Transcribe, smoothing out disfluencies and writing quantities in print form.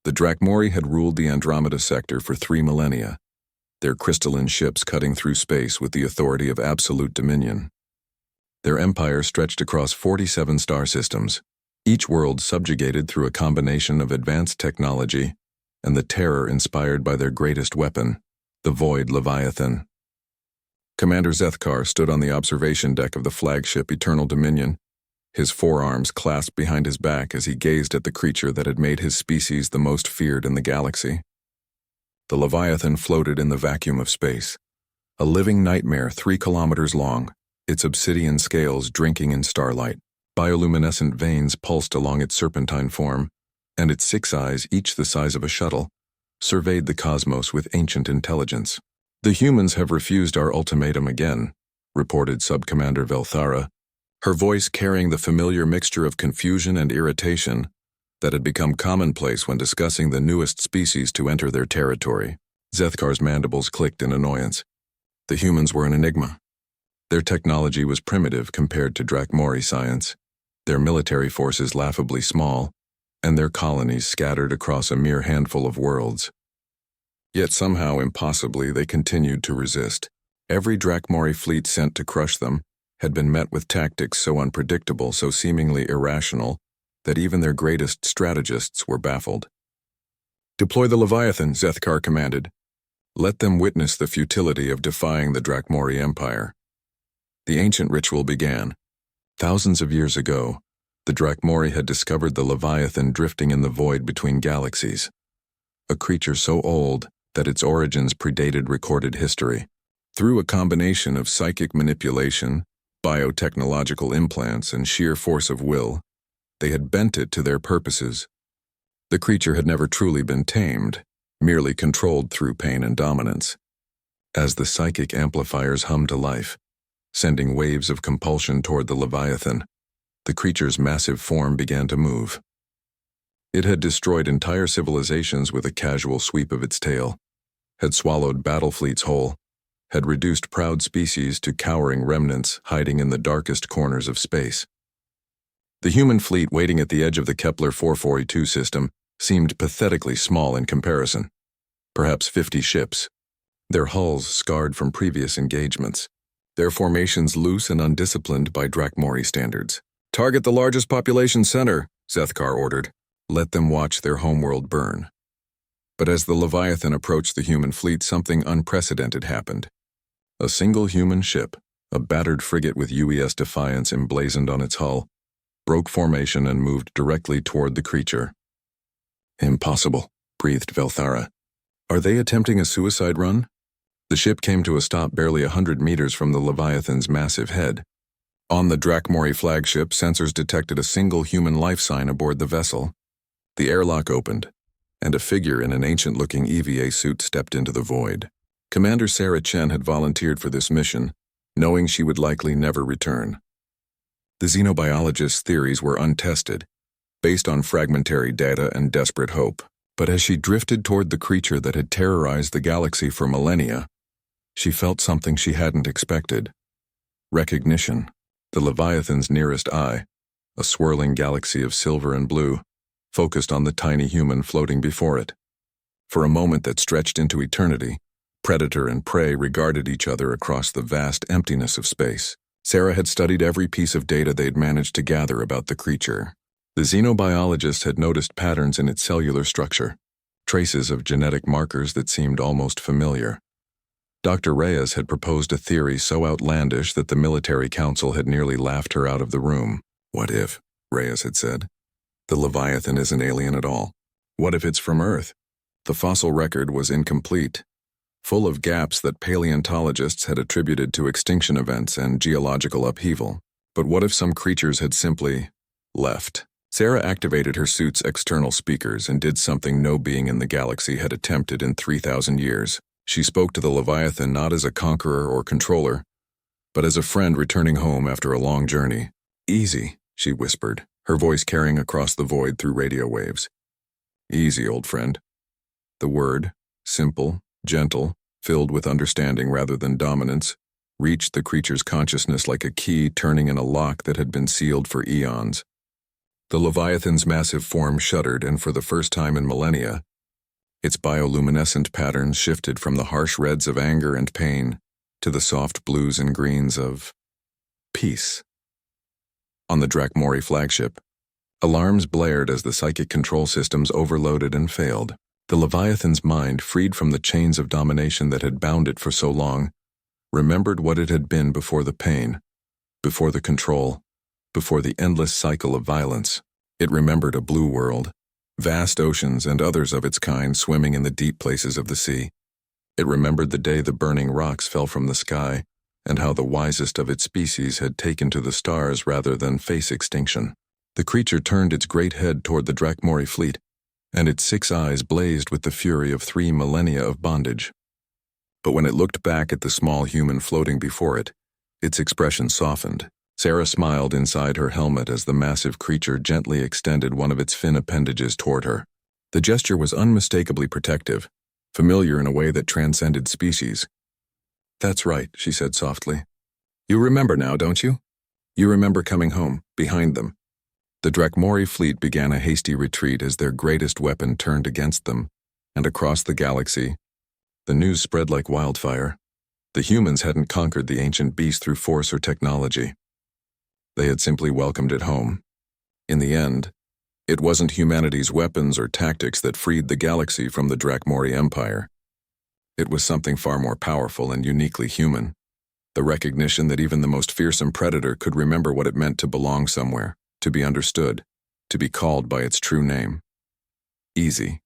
The Drachmori had ruled the Andromeda sector for 3 millennia, their crystalline ships cutting through space with the authority of absolute dominion. Their empire stretched across 47 star systems, each world subjugated through a combination of advanced technology and the terror inspired by their greatest weapon, the Void Leviathan. Commander Zethkar stood on the observation deck of the flagship Eternal Dominion, his forearms clasped behind his back as he gazed at the creature that had made his species the most feared in the galaxy. The Leviathan floated in the vacuum of space, a living nightmare 3 kilometers long, its obsidian scales drinking in starlight. Bioluminescent veins pulsed along its serpentine form, and its 6 eyes, each the size of a shuttle, surveyed the cosmos with ancient intelligence. "The humans have refused our ultimatum again," reported Subcommander Velthara, her voice carrying the familiar mixture of confusion and irritation that had become commonplace when discussing the newest species to enter their territory. Zethkar's mandibles clicked in annoyance. The humans were an enigma. Their technology was primitive compared to Drachmori science, their military forces laughably small, and their colonies scattered across a mere handful of worlds. Yet somehow, impossibly, they continued to resist. Every Drachmori fleet sent to crush them had been met with tactics so unpredictable, so seemingly irrational, that even their greatest strategists were baffled. "Deploy the Leviathan," Zethkar commanded. "Let them witness the futility of defying the Drachmori Empire." The ancient ritual began. Thousands of years ago, the Drachmori had discovered the Leviathan drifting in the void between galaxies, a creature so old that its origins predated recorded history. Through a combination of psychic manipulation, biotechnological implants, and sheer force of will, they had bent it to their purposes. The creature had never truly been tamed, merely controlled through pain and dominance. As the psychic amplifiers hummed to life, sending waves of compulsion toward the Leviathan, the creature's massive form began to move. It had destroyed entire civilizations with a casual sweep of its tail, had swallowed battle fleets whole, had reduced proud species to cowering remnants hiding in the darkest corners of space. The human fleet waiting at the edge of the Kepler 442 system seemed pathetically small in comparison. Perhaps 50 ships, their hulls scarred from previous engagements, their formations loose and undisciplined by Drachmori standards. "Target the largest population center," Zethkar ordered. "Let them watch their homeworld burn." But as the Leviathan approached the human fleet, something unprecedented happened. A single human ship, a battered frigate with UES Defiance emblazoned on its hull, broke formation and moved directly toward the creature. "Impossible," breathed Velthara. "Are they attempting a suicide run?" The ship came to a stop barely 100 meters from the Leviathan's massive head. On the Drachmori flagship, sensors detected a single human life sign aboard the vessel. The airlock opened, and a figure in an ancient-looking EVA suit stepped into the void. Commander Sarah Chen had volunteered for this mission, knowing she would likely never return. The xenobiologist's theories were untested, based on fragmentary data and desperate hope. But as she drifted toward the creature that had terrorized the galaxy for millennia, she felt something she hadn't expected. Recognition. The Leviathan's nearest eye, a swirling galaxy of silver and blue, focused on the tiny human floating before it. For a moment that stretched into eternity, predator and prey regarded each other across the vast emptiness of space. Sarah had studied every piece of data they'd managed to gather about the creature. The xenobiologist had noticed patterns in its cellular structure, traces of genetic markers that seemed almost familiar. Dr. Reyes had proposed a theory so outlandish that the military council had nearly laughed her out of the room. "What if," Reyes had said, "the Leviathan isn't alien at all? What if it's from Earth?" The fossil record was incomplete, full of gaps that paleontologists had attributed to extinction events and geological upheaval. But what if some creatures had simply left? Sarah activated her suit's external speakers and did something no being in the galaxy had attempted in 3,000 years. She spoke to the Leviathan not as a conqueror or controller, but as a friend returning home after a long journey. "Easy," she whispered, her voice carrying across the void through radio waves. "Easy, old friend." The word, simple, gentle, filled with understanding rather than dominance, reached the creature's consciousness like a key turning in a lock that had been sealed for eons. The Leviathan's massive form shuddered, and for the first time in millennia, its bioluminescent patterns shifted from the harsh reds of anger and pain to the soft blues and greens of peace. On the Drakmori flagship, alarms blared as the psychic control systems overloaded and failed. The Leviathan's mind, freed from the chains of domination that had bound it for so long, remembered what it had been before the pain, before the control, before the endless cycle of violence. It remembered a blue world, vast oceans and others of its kind swimming in the deep places of the sea. It remembered the day the burning rocks fell from the sky, and how the wisest of its species had taken to the stars rather than face extinction. The creature turned its great head toward the Drakmori fleet, and its 6 eyes blazed with the fury of 3 millennia of bondage. But when it looked back at the small human floating before it, its expression softened. Sarah smiled inside her helmet as the massive creature gently extended one of its fin appendages toward her. The gesture was unmistakably protective, familiar in a way that transcended species. "That's right," she said softly. "You remember now, don't you? You remember coming home, behind them." The Drakmori fleet began a hasty retreat as their greatest weapon turned against them, and across the galaxy, the news spread like wildfire. The humans hadn't conquered the ancient beast through force or technology. They had simply welcomed it home. In the end, it wasn't humanity's weapons or tactics that freed the galaxy from the Drakmori Empire. It was something far more powerful and uniquely human. The recognition that even the most fearsome predator could remember what it meant to belong somewhere, to be understood, to be called by its true name. Easy.